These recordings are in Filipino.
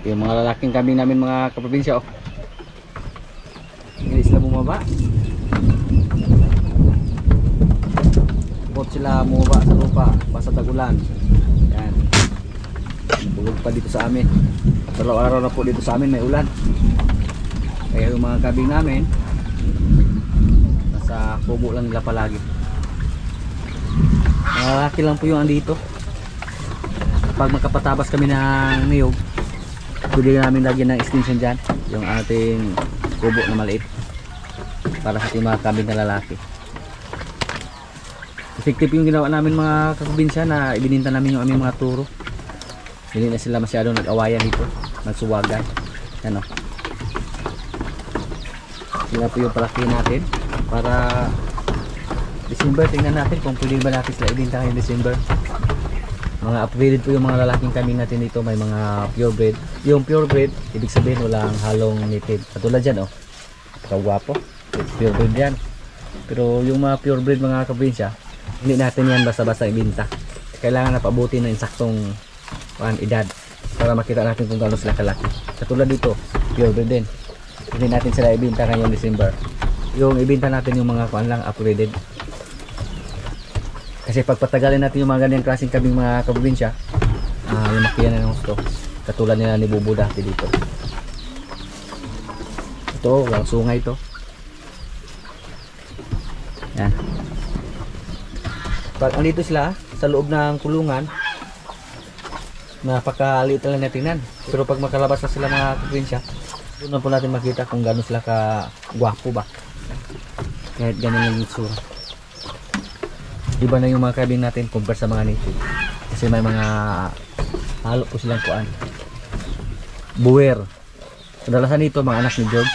Yung mga lalaking kambing namin mga kaprobinsya, oh. Hindi sila bumaba. Bot sila bumaba sa lupa basta tag-ulan. Yan. Bulog pa dito sa amin. Araw-araw na po dito sa amin may ulan. Kaya yung mga kambing namin nasa kubo lang nila palagi. Malaki lang po yung andito. Pag magkapatabas kami ng niyog, pwede namin lagyan ng extension dyan, yung ating kubo na maliit para sa ating mga kambing na lalaki. Effective yung ginawa namin mga kaprobinsya na ibininta namin yung aming mga turo. Hindi na sila masyadong nag-awayan dito, nagsuwagan. Ano? Sila po yung palaki natin para December, tingnan natin kung pwede ba natin sila ibinta ngayong December. Mga upgraded po yung mga lalaking kambing natin dito, may mga purebred. Yung purebred, ibig sabihin walang halong native. Katulad dyan, oh. Kagwapo. Purebred yan. Pero yung mga purebred mga kaprobinsya, hindi natin yan basta-basta ibinta. Kailangan na pabuti ng insaktong edad para makita natin kung gaano sila kalaki. Katulad dito, purebred din. Hindi natin sila ibinta ngayong December. Yung ibinta natin yung mga lang upgraded. Kasi pag patagalin natin yung mga ganyang klaseng kambing mga kaprobinsya, lumaki yan ng gusto. Katulad nila ni Bubu dati dito. Ito, walang sungay ito. Yan. Pag andito sila sa loob ng kulungan, napakaliit lang na tingnan. Pero pag makalabas na sila mga kaprobinsya, doon na po natin makita kung gaano sila ka gwapo ba. Kahit ganyan yung itsura. Iba na yung mga kambing natin compare sa mga native. Kasi may mga halo po silang kuan. Buwer. Kadalasan nito mga anak ni George.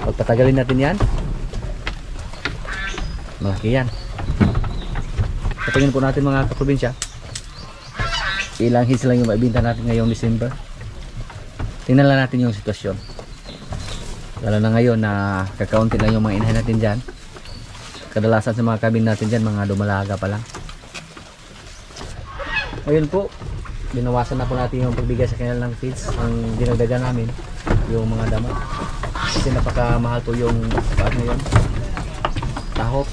Pagpatagalin natin yan, malaki yan. Kapagin po natin mga kaprobinsya, ilang hits lang yung maibinta natin ngayong December. Tingnan lang natin yung sitwasyon. Lalo na ngayon na kakaunti lang yung mga inahin natin dyan. Kadalasan sa mga kambing natin dyan, mga dumalaga pa lang. Ngayon po, binawasan na po natin yung pagbigay sa kanila ng feeds. Ang dinagdagan namin, yung mga damo. Kasi napakamahal po yung paano yun, tahop,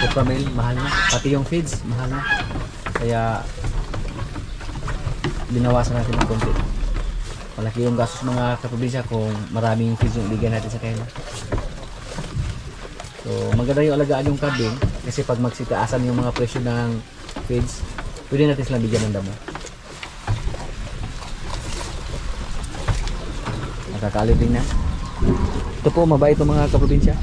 Copramil, mahal na. Pati yung feeds, mahal na. Kaya binawasan natin ng konti. Malaki yung gastos mga kaprobinsya kung maraming feeds yung ibigay natin sa kanila. So maganda yung alagaan yung kambing kasi pag magsitaasan yung mga presyo ng feeds, pwede natin silang bigyan ng damo. Nakakaliting na. Ito po, mabait itong mga kaprobinsya.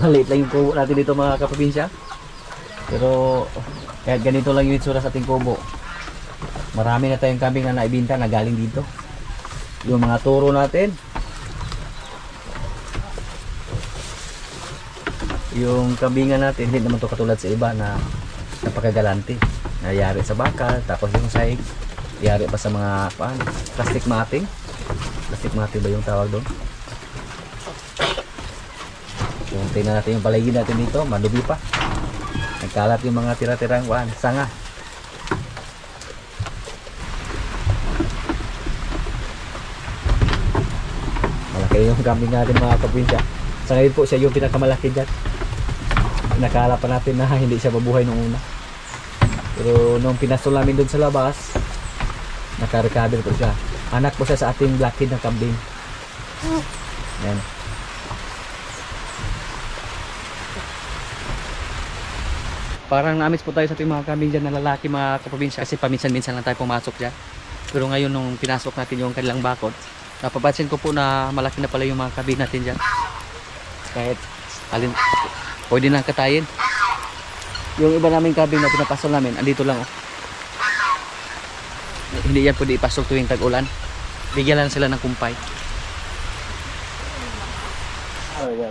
Maliit lang yung kubo natin dito mga kaprobinsya. Pero kahit ganito lang yung itsura sa ating kubo, marami na tayong kambing na naibinta na galing dito. Yung mga turo natin, yung kambingan natin, hindi naman to katulad sa iba na napakagalante. Nayari sa bakal, tapos yung sahig, yari pa sa mga plastic matting. Plastic matting ba yung tawag doon? Kung tingnan natin yung paligid natin dito, madubi pa. Nagkalat yung mga tira-tirang sanga. Malaki yung kambing natin mga kaprobinsya. Sa ngayon po siya yung pinakamalaki dyan. Nakala pa natin na hindi siya mabuhay nung una. Pero nung pinasol namin doon sa labas, naka-recover po siya. Anak po siya sa ating blackhead na kambing. Yan. Parang na-miss po tayo sa ating mga kambing dyan na lalaki mga kaprobinsya kasi paminsan-minsan lang tayo pumasok dyan. Pero ngayon nung pinasok natin yung kanilang bakod, napapansin ko po na malaki na pala yung mga kambing natin dyan. Kahit alin, pwede nang katayin. Yung iba naming kambing na pinapasok namin, andito lang oh. Hindi yan pwede ipasok tuwing tag-ulan. Bigyan lang sila ng kumpay.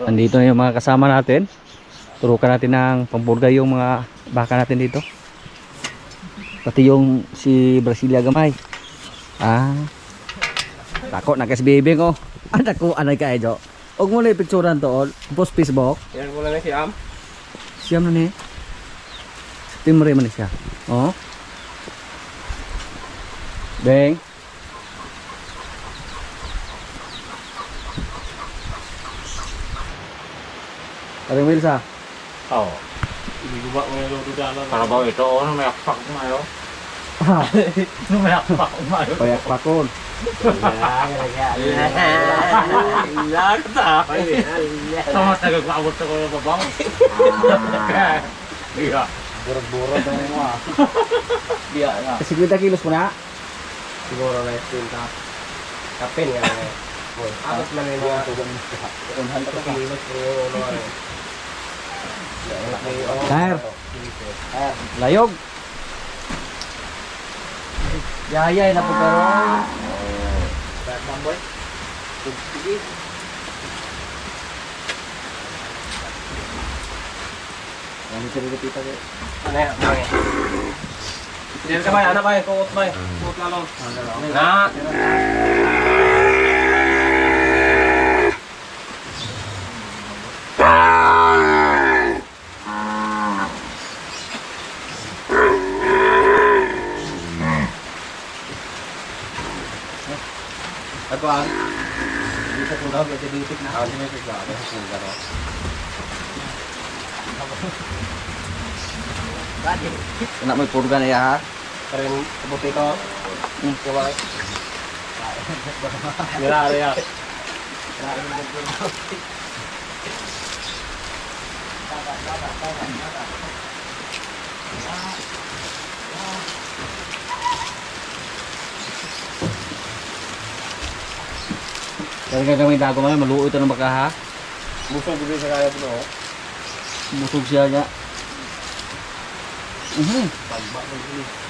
Andito na yung mga kasama natin. Turukan natin ng pampurgay yung mga baka natin dito. Pati yung si Brasilia Gamay. Tako na kasi bibing oh. Anak ko anay ka ejo. Og mo na ipicturan to all. Post Facebook. Yan mo lang si Am. Siyam na ni. September man siya. Oh. Beng. Parang Wilsa. Oo. Hindi ko ba may luto dala? Para ba ito? Ano may akpak ko mayo? Ano may akpak ko mayo? Payak pakon. Sama tagagpaabot ako ng babaw. Iya. Burot-burot na mo ah. Iya na. 50 kilos mo na. Siguro na yung ka. Kapin nga na. Abot man yun nga. Unhan pa kilos ko yung ano. Sir. Layog. Yayay na po pero. Bamboy. Sige. Ano sa dito ko? Ano yan? Hindi ka ba? Ano ba? Kuot ba? Kuot na lang. Na! Ako ang hindi sa tunaw, kasi ditik na. Ako din ito ba? Ako sa tunaw. Nak may purga na ya ha. Pero yung kabuti ko, kumay. Nilari ya. Kaya gagawin dago man maluoy ito ng baka ha. Busog ko din sa kaya po. Busog siya niya.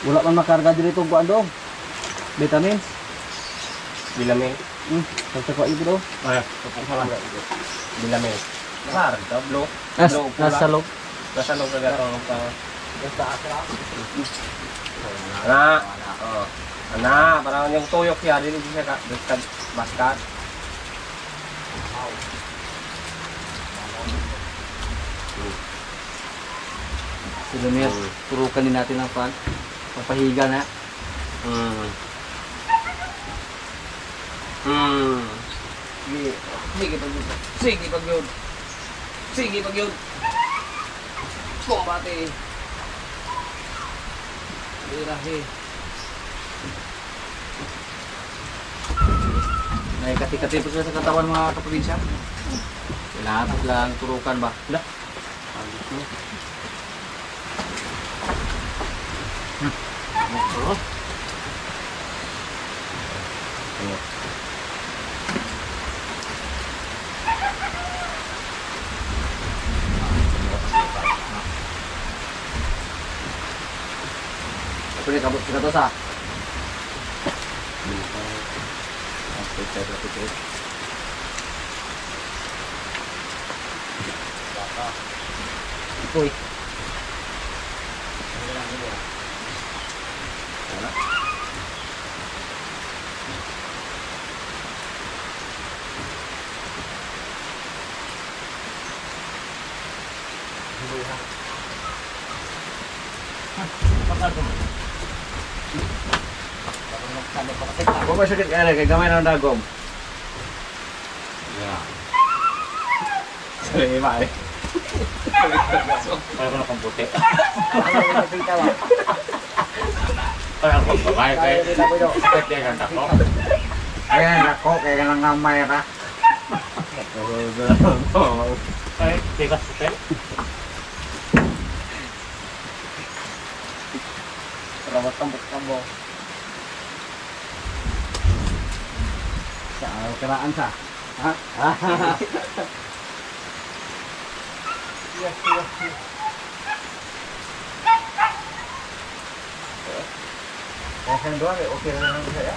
Wala man makarga dito kuan dong. Vitamins. Bilame. Sa ko ibo do. Ay, kapag bilame. Sar, tablo. Nasa loob. Nasa loob na gato ang pa. Ana. Oh. Ana, parang yung tuyok siya dili siya ka baskat. Sila niya turukan din natin ang pan. Papahiga na. Sige pag yun. Sige pag yun. Sige pag yun. Kumbate. Birahe. May kati-kati po sila sa katawan mga kaprobinsya. Kailangan po lang turukan ba? Wala. Apa ni kabut kita tu sah? Oi. Kung ba sakit ka kay gamay ng dagom? Yeah. Sorry, ba eh. Para na pang puti. Para ko bagay kay. Kaya kan tako. Ayan, ako, kaya nang ngamay ka. Ay, tigas puti. Salamat tambok-tambok. Sa karaan sa. Ha? Yes. Kaya doon, okay na lang saya.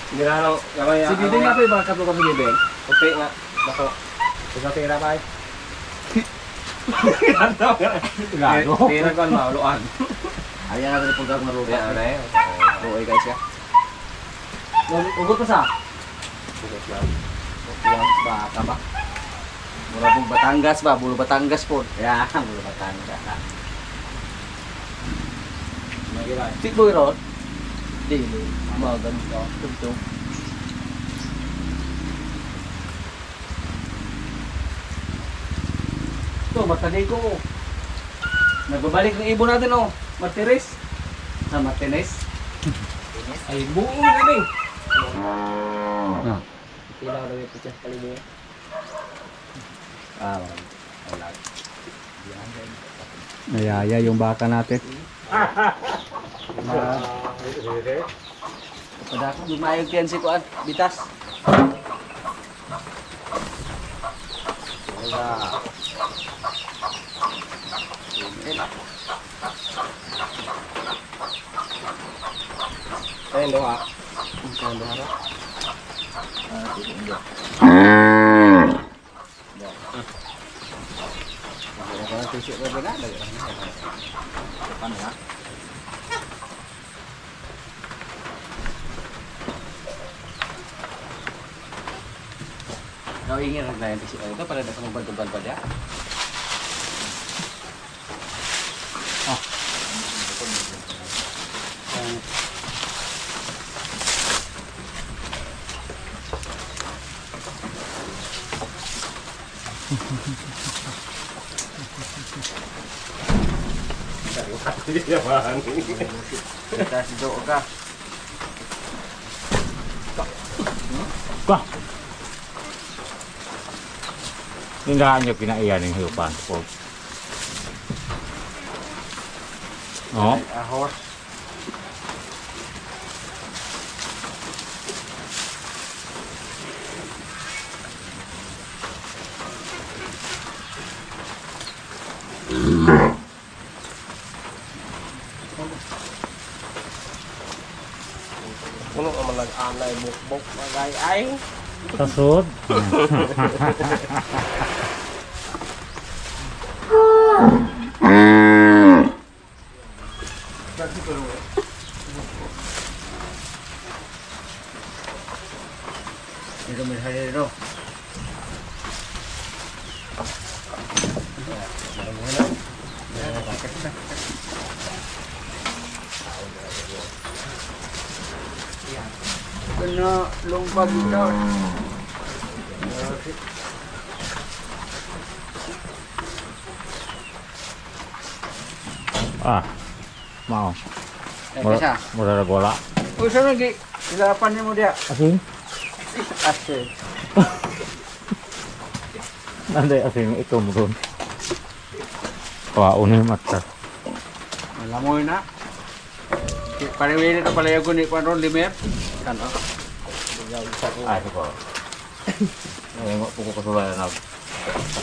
Hindi na lang, gamay. Si Bideng nga po yung baka po kami Bideng. Okay nga, bako. Ikaw tira pa eh. Gago. Tira ko ang mauluan. Ayan natin yung pagkak maruga. Ayan na eh. Ruoy guys ya. Ugot pa sa? Ugot lang. Yung baka ba? Mura pong Batangas ba? Bulo Batangas po. Yeah, bulo Batangas. Sik boy ron. Di, mga ganun ka. Tugtog. Ito, matagay ko. Nagbabalik ng ibon natin, oh. Martires. Martinez. Ay, buo na kami. Ah. Pilaw na may picture kalibo. Wala. Nayaya yung baka natin. Pada ako lumayog yan si Kuan, bitas. Wala. Ayun doha. Ang doha. Kalau tusuk berbeda ada. Depan ya. Kau ingin yang tusuk itu pada datang membantu pada. Oh. Kita sedok kah? Wah. Tindahan nyo pinaiyan ng hiupan po. Oh, Ahos. Kuno ka man anay bukbok magay ay. sasud. Ito may hari ro. Kena lompat kita. Ah, mau. Bisa. Mula bola. Usah lagi. Delapan ni mo dia. Asing? Asal. Nanti asing itu murun. Wah, unih mata. Malamoy na. Parang wili na pala yung ni Panron Limer. Kan oh. Ah, itu kok. Nengok pukul kesulitan aku.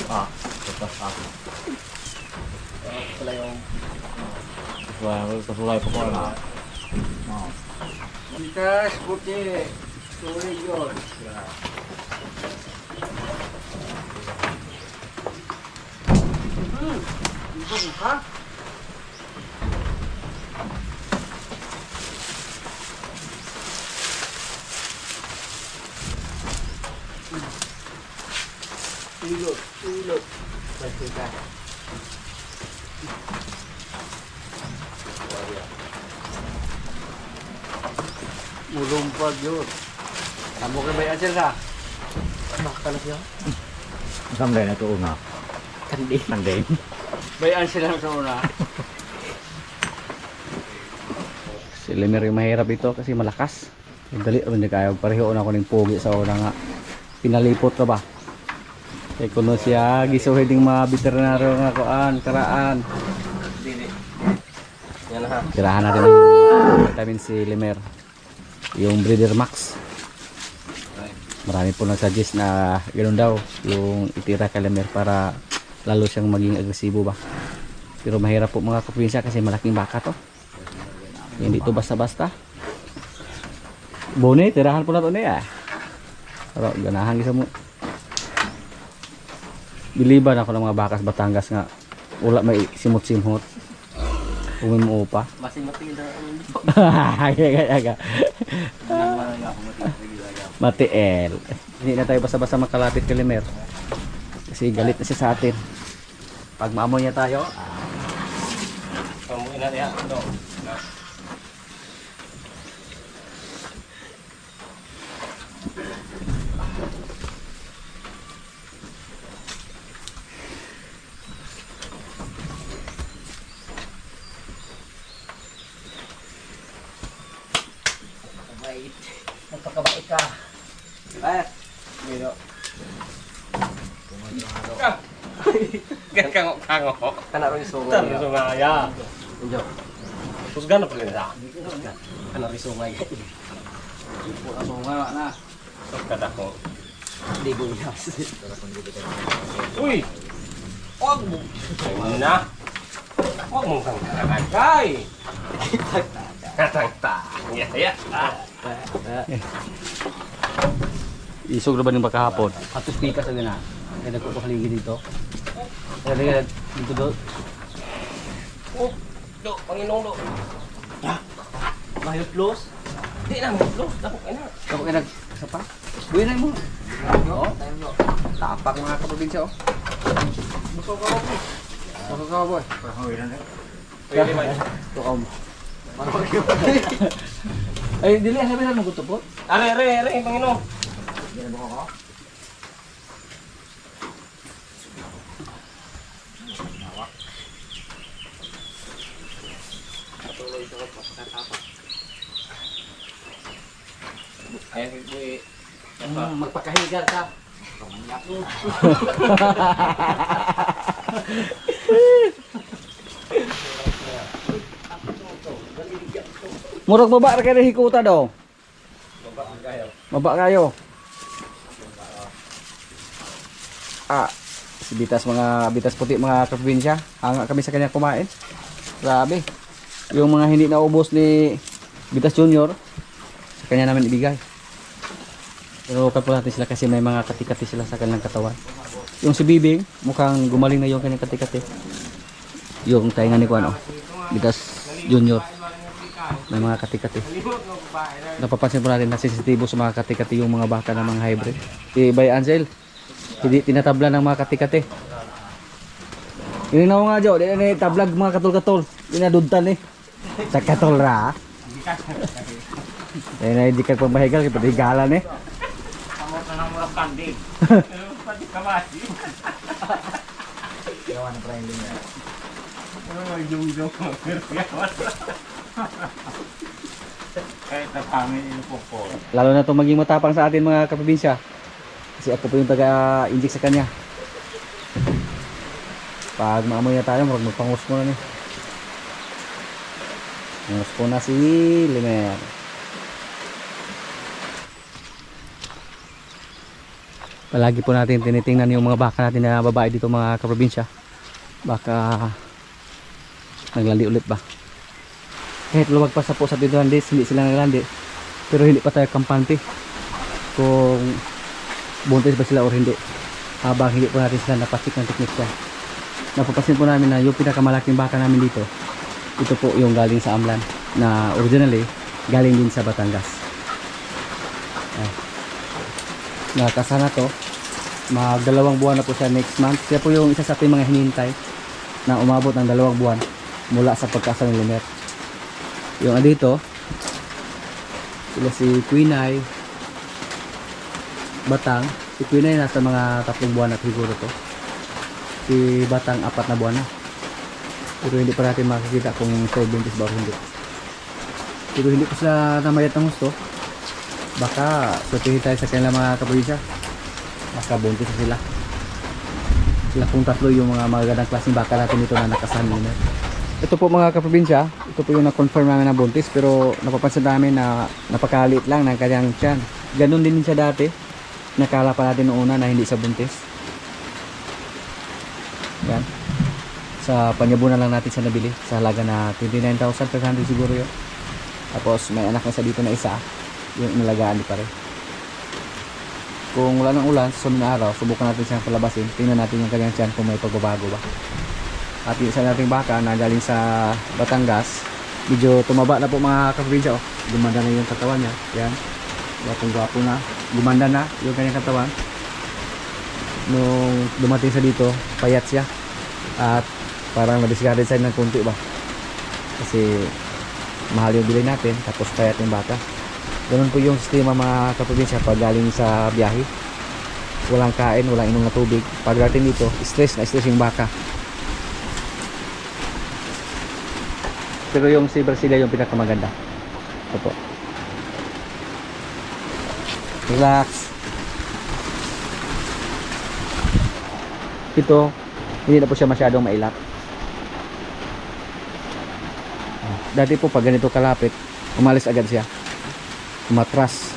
Ah, tetap aku. Kesulitan pokoknya. Mau. Kita seperti sore jod. Ha? Tulog. Pagkita. Mulumpag yun. Kamu ka ba yung ansel ka? Makalap yun. Sampai na itu una. Kandi. Kandeng. Bayan sila sa una. Si Limer yung mahirap ito kasi malakas. Dali rin niya kaya. Pareho na ko ng pogi sa una nga. Pinalipot ka ba? Kaya kuno siya gisuhin ng mga veterinaryo nga kuan, karaan. Yan na ha. Tirahan natin ng vitamin si Limer. Yung Breeder Max. Marami po nag-suggest na ganoon daw yung itira kay Limer para lalo siyang maging agresibo ba. Pero mahirap po mga kapinsya kasi malaking baka to. Hindi to basta-basta. Bone, tirahan po na to niya. Pero ganahan gisa mo. Biliban ako ng mga bakas Batangas nga wala may simot-simot. Umimo pa. Masing-masing daw. Aga. Matiel. Hindi na tayo basta-basta makalapit kay Limer. Kasi galit na siya sa atin. Pag maamoy niya tayo, Kamu ina ya, no. mabait. Magpakabait ka. Ay, Miro. Gan kango. Kana ro isungay. Tan sungaya. Injo. Kusgan na pala sa. Kana ro isungay. ipo na sunga na. Kada ko. Hindi buyas. Uy. Wag mo. Na. Wag mo kang kay. Katang-ta. Ya. Isog na ba ng pagkahapon? Atos pika sa gana. Kaya nagkukuhaligi dito. Kaya dito do. Oh, do, Panginoon do. Mahirap close. Di na mo do, dako ka na. Kapag kaya sa pa? Buhay na mo. Oo. Tapak mga kaprobinsya oh. Buso ka mo. Baka ka boy. Pwede ba? Tukaw mo. Ay, dili sabi na mo gusto po. Are, Panginoon. Ayan, buhay. Magpakahiga ka. Murag baba ra kay hikuta daw. Baba kayo. Si bitas puti mga kaprobinsya. Hanga kami sa kanya kumain. Grabe. Yung mga hindi naubos ni Bitas Junior, sa kanya namin ibigay. Pero kapag natin sila kasi may mga kati-kati sila sa kanilang katawan. Yung si Bibing, mukhang gumaling na yung kanyang kati-kati. Yung tainga ni Kuano, Bitas Junior, may mga kati-kati. Napapansin po natin na sensitibo sa mga kati-kati yung mga baka ng mga hybrid. Si Bay Ansel, hindi tinatabla ng mga kati-kati. Yun na nga Jo, di na tablag mga katol-katol. Di na dudtan eh. Sa katol ra. Di na hindi ka pagbahigal, kapatigalan eh. Kamu na nang murag kanding. Pati kamasi. Yawan na trending na. Yung. Kahit na kami inupo. Lalo na itong maging matapang sa atin mga kaprobinsya. Kasi ako po yung taga-inject sa kanya. Pag maamoy na tayo, magpangus mo na niya. Pangus ko na si Limer. Palagi po natin tinitingnan yung mga baka natin na babae dito mga kaprobinsya. Baka naglandi ulit ba. Kahit lumagpas sa po sa 200 days, hindi sila naglandi. Pero hindi pa tayo kampante kung buntis ba sila o hindi. Habang hindi po natin sila napasik ng technique yan. Napapansin po namin na yung pinakamalaking baka namin dito, ito po yung galing sa Amlan na originally galing din sa Batangas. Nakasana to, mag 2 buwan na po siya next month. Siya po yung isa sa ating mga hinihintay na umabot ng 2 buwan mula sa pagkasa ng Limer. Yung dito, sila si Quinay, Batang. Si Quinay nasa mga 3 buwan na siguro to. Si Batang 4 na buwan na. Pero hindi pa natin makikita kung buntis ba o hindi. Pero hindi pa sila namayat ng gusto. Baka sutuhin tayo sa kanilang mga kaprobinsya. Baka buntis na sila. Sila pong 3 yung mga magagandang klaseng baka natin dito na nakasanin. Ito po mga kaprobinsya, ito po yung na-confirm namin na buntis. Pero napapansin namin na napakaliit lang ng kanyang tiyan. Ganon din siya dati. Nakala pa natin noong una na hindi sa buntis. Yan. Sa panyabunan lang natin siya nabili. Sa halaga na 29,500 siguro yun. Tapos may anak na sa dito na isa. Yung inalagaan di pa rin. Kung wala ng ulan, sa sunod na araw, subukan natin siyang palabasin. Tingnan natin yung kanyang tiyan kung may pagbabago ba. At yung isa nating baka na galing sa Batangas, medyo tumaba na po mga kaprobinsya. Gumanda na yung katawan niya. Yan. Gwapong-gwapo na. Gumanda na yung kanyang katawan. nung dumating sa dito, payat siya. At parang na-discarded side ng kunti ba. Kasi mahal yung bilhin natin, tapos payat yung baka. Ganun po yung sistema mga kaprobinsya pag galing sa biyahe. Walang kain, walang inom na tubig. Pagdating dito, stress na stress yung baka. Pero yung si Brasilia yung pinakamaganda. Ito po. Relax. Ito, hindi na po siya masyadong mailap. Dati po pag ganito kalapit, umalis agad siya. Umatras.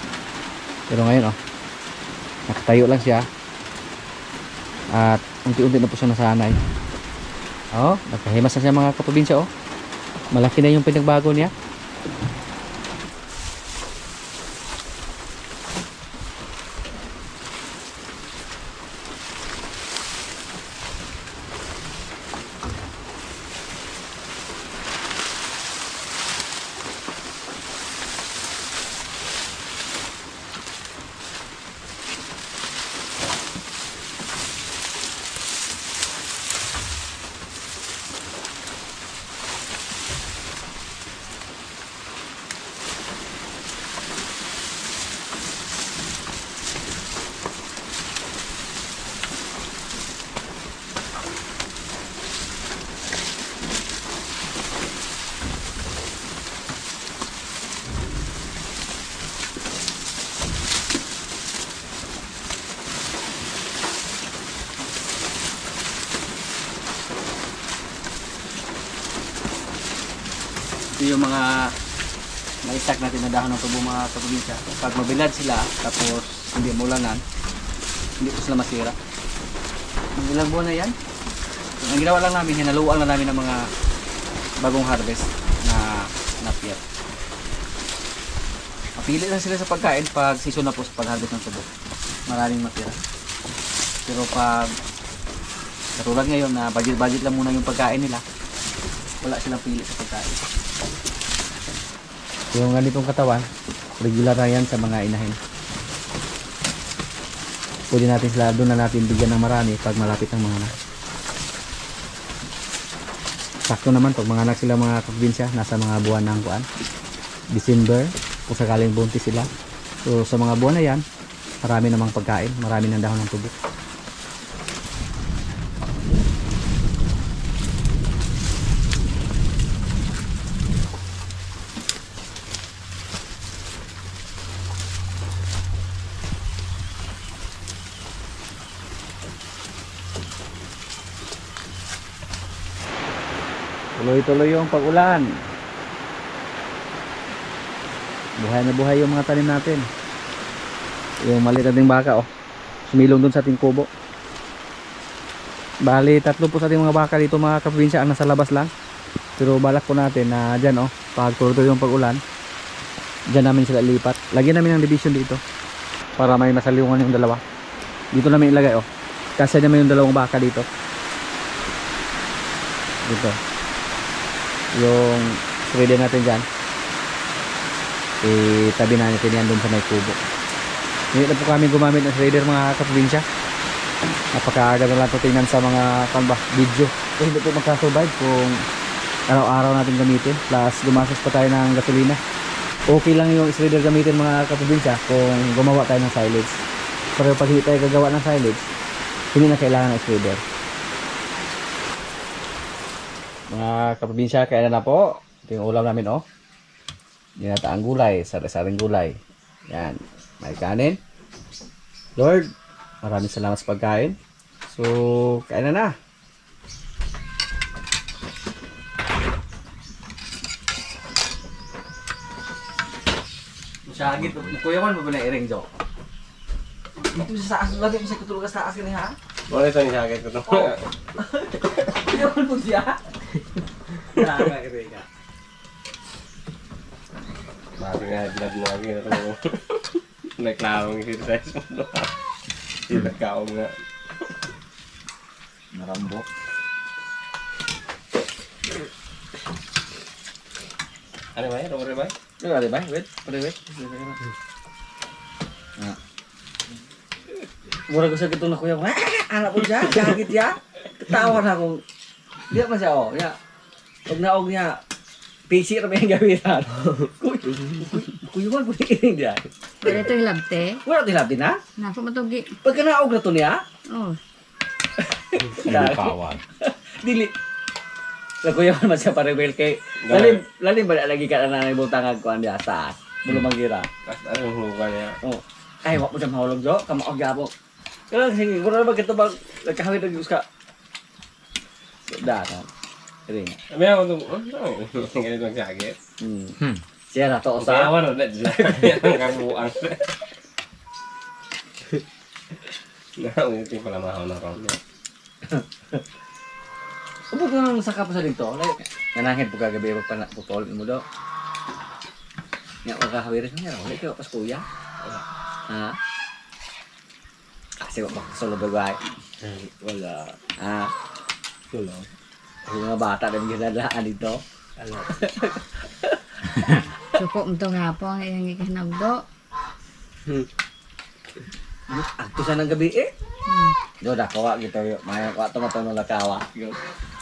Pero ngayon nakatayo lang siya. At unti-unti na po siya nasanay. Nakahimas na siya mga kaprobinsya. Malaki na yung pinagbago niya. Ito yung mga na-stack natin na dahon ng tubo mga kaprobinsya. Pag mabilad sila tapos hindi mulanan, hindi po sila masira. Ilang buwan na yan. Ang ginawa lang namin, hinaluan na namin ng mga bagong harvest na napier. Mapili lang sila sa pagkain pag season na po sa pag-harvest ng tubo. Maraming matira. Pero pag katulad ngayon na budget lang muna yung pagkain nila, wala silang pili sa pagkain. Yung ganitong katawan, regular na yan sa mga inahin. Pwede natin sila, doon na natin bigyan ng marami pag malapit ang mga anak. Sakto naman pag mga anak sila mga kaprobinsya, nasa mga buwan ng December, kung sakaling buntis sila. So sa mga buwan na yan, marami namang pagkain, marami ng dahon ng tubo. Tuloy-tuloy yung pag-ulan. Buhay na buhay yung mga tanim natin. Yung maliit nating baka sumilong dun sa ating kubo. Bali 3 po sa ating mga baka dito mga kaprobinsya ang nasa labas lang. Pero balak po natin na dyan pag tuloy-tuloy yung pag-ulan, dyan namin sila lipat. Lagyan namin ng division dito para may masaliwangan yung dalawa. Dito namin ilagay kasi naman yung dalawang baka dito. Dito yung shredder natin dyan, itabi na natin yan dun sa may kubo. Hindi na po kami gumamit ng shredder mga kaprobinsya. Napakaganda lang ito tingnan sa mga video. Hindi po magkasurvive kung araw-araw natin gamitin, plus gumastos pa tayo ng gasolina. Okay lang yung shredder gamitin mga kaprobinsya kung gumawa tayo ng silage. Pero pag hindi tayo gagawa ng silage, hindi na kailangan ng shredder. Mga kaprobinsya, kaya na po. Ito yung ulam namin Ginataang gulay, sari-saring gulay. Yan, may kanin. Lord, maraming salamat sa pagkain. So, kaya na. Masyagit, kuya man mo ba na i-ring, Jo? Dito sa taas, lagi mo sa kutulog sa taas ka niya, ha? Boleh ito nisagay ko ito. Kuya man po siya. Nakaka-ring ka. Bakit nga blood mo lagi na ito. Nagklawang exercise mo. Nagkaong nga. Narambok. Ano ba yun? Rumore ba? Ano ba? Wait. Mura ko sa gitong na kuya mo, ha? anak ko siya, gagit siya. Tawa na akong, di man siya, oh, ya. Huwag na huwag niya, PC na may gawitan. Kuyuan po ining diya. Pwede ito hilabte. Wala tilabi na. Nako matugi. Pagka naog na to niya, Oh. Kawan. dili. Nagkuyawan man siya parewel kay, lalim ba lagi ka na nangibutang kuan diya sa Bulo Mangira. Tapos anong lugar niya? Oh. Ay, wak mo siya mahulog jo, kamaog gyapon. Kaya sige, kung ano ba kita bang nagkahawid ng ka. Data. Ring. Sabi ako itong ganito ang sakit. Siya na to Kaya sa. ako na kaya ang kabuang. Naulitin pala mahaw na ron. Ubod nga nang saka pa sa dito. Nanangin po kagabi pa putol mo do. Nga makahawir niya wala kayo pas kuya. Ha? Kasi wak solo bagay. Wala. Ha? Wala. Yung mga bata na ginadaan dito. Suko mo itong hapon. Iyang ikinagdo. Agto sa ng gabi eh. Do na kawa gito yo. Maya ko ato mato la kawa.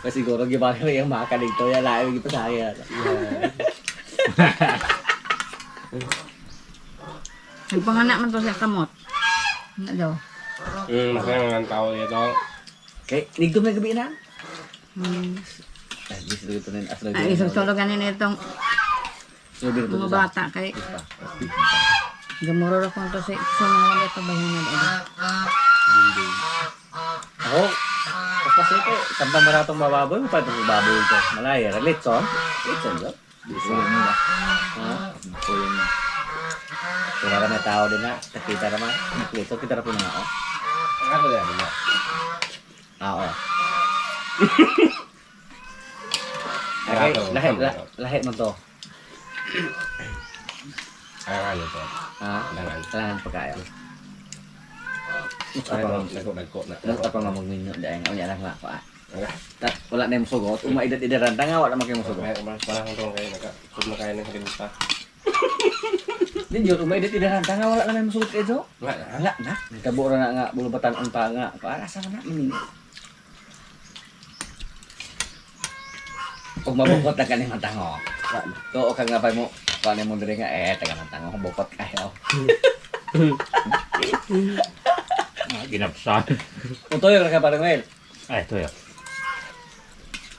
Kasi siguro gibaka yung maka dito ya layo gi pa sa akin. Nagpanganak man to sa kamot. Ano daw? Masaya mga tao dito. Kay nigdom na gabi na. Ay, gusto dito rin aslo. Ay, isang tulugan nila itong Subi mga bata kay gamuro ko to sa mga ito bayan na Ako, kasi ko, sampang maratong bababoy, pa itong baboy ito. Malaya, litson. Litson ba? Litson nila. Ha? Pulong na. Kaya kami tao din na, nakita naman. Litson, kita na po na ako. Ano yan? Oo. Okay, lahit mo to. Ano to? Ha? Kailangan pa kayo. Nagko na. Apa nga magminyo dahil nga unya lang nga pa. Wala na yung sugot, umaidad-idaran nga wala man kayo musugot. Parang ito kayo, nakasub na kayo ng halimta. Din yun, umaidad-idaran nga wala na yung musugot kayo. Wala na. Wala na. Nagkabura na nga, bulubatan ang pa nga. Para sa na, Kung mabukot na ka ni Matango, to ka nga pa mo, paano mo diri nga, taga Matango, kung bukot kayo. Ginapsan. Kung toyo ka parang well, Ay, ito yun.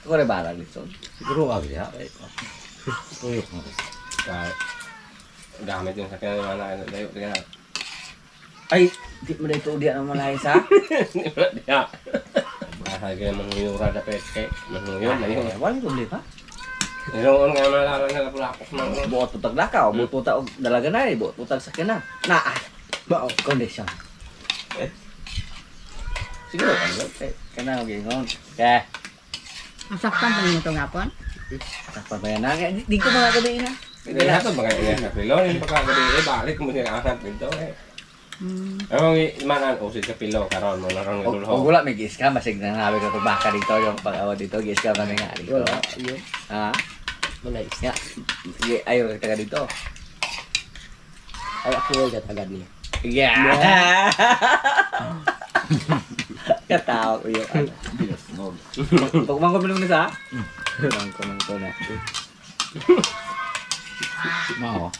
ako rin barang dito. Siguro ako ya. Tuyok mo. Gamit yung sakyan ng mga layo. Ay, di mo na ito udian ang malayas ha? Diya. Mahagay mangyura na peke. Mangyura na yun. Wala yung tumli pa. Iroon nga malalang nga napulakos ng Buot tutag lakaw, buot tutag dalaga na buot tutag sa kina. Na, bao, condition. Siguro, kana og ingon. Kaya, Masaktan pa nito nga hapon. takpan ba yan na? Di ko mga gabi na. Hindi natin mga nga pilo. Hindi pagkagabi balik mo siya kaangat dito eh. Ang imanan usit sa pilo karon mo larang O dulho. wala may gis ka, masig na nabi ko baka dito yung pag-awa dito, gis ka kami nga dito. Ha? Wala is. Ya, ayaw ka taga dito. Ay ako yung agad niya. Yeah! Katawa ko yung ano. Pagkumang ko minum na sa? Kumang ko na. Mao.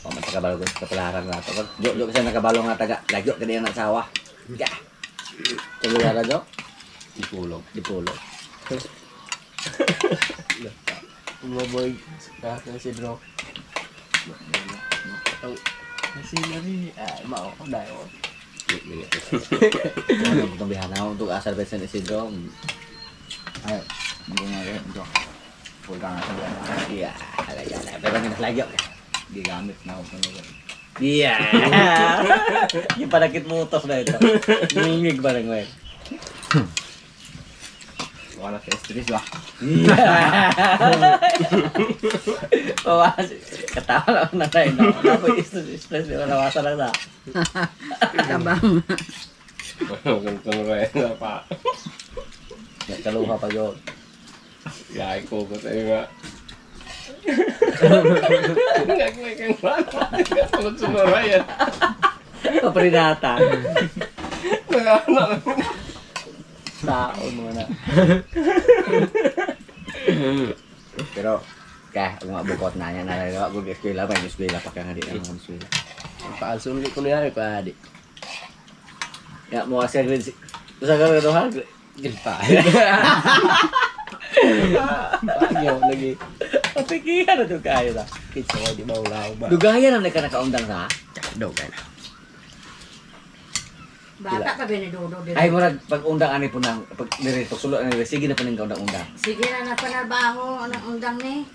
Nakabalo ko sa kapalaran na ito. Jo kasi nakabalo nga taga. Lagyo ka din ang asawa. Yeah! Tuloy na jo? Ipulog. Dipulog. Umaboy. Kahit na si bro. Kasi nari, mao ko dahil. Minute. Itong bihana ko, itong asal besan Isidro. Ayaw, hindi nga rin ito. Full ka nga sa buwan. Yeah, halagyan na. Pero hindi nakalagyo. Hindi gamit na ako. Yeah! Yung panakit mo utos na ito. Ngingig ba rin, Gwen? Wala sa stress ba? Yeah! Pawas. Katawa lang na tayo. Napoy stress. Nawasan lang na. Kabang. Ganito na pa. Kaluha pa yun. Yay ko ko tayo nga. Nagmay kang bata. Sunod-sunod yan. Kaprinata. Mga anak. Taon mo na. Pero, kaya, kung mabukot na yan, nalagawa ko eskwela, may eskwela pa ka nga di na mga eskwela. Paalsun ulit ko niya, pa di. Ya, mo kasi grade 6. Sa gano'n ito ha? Gilpa. Pagyo, lagi. Papikihan na ito kayo na. Kitsa ko, di maulaw ba? Dugayan ang nakaundang sa. Daw ka na. Bata pa binidudo din. Ay, murag, pag undang ani po nang, pag dirito, sulot ani, sige na po nang undang-undang. Sige na napanarbaho ang undang ni.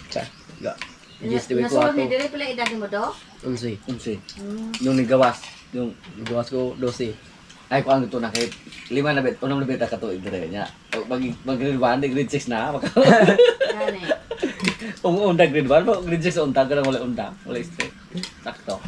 Sa, ga. Yes, di ba ko Nasulod ako. ni dire pala edad mo do? Unsi. Unsi. Hmm. Yung nigawas, yung, Gawas ko, 12. ay, kung ano ito na, kahit 5 na bet, 6 na bet na katuig dire niya. Mag grade 1, grade 6 na, Gani. kung undang grade 1, grade 6 undang, ganang wala undang, wala straight. Sakto.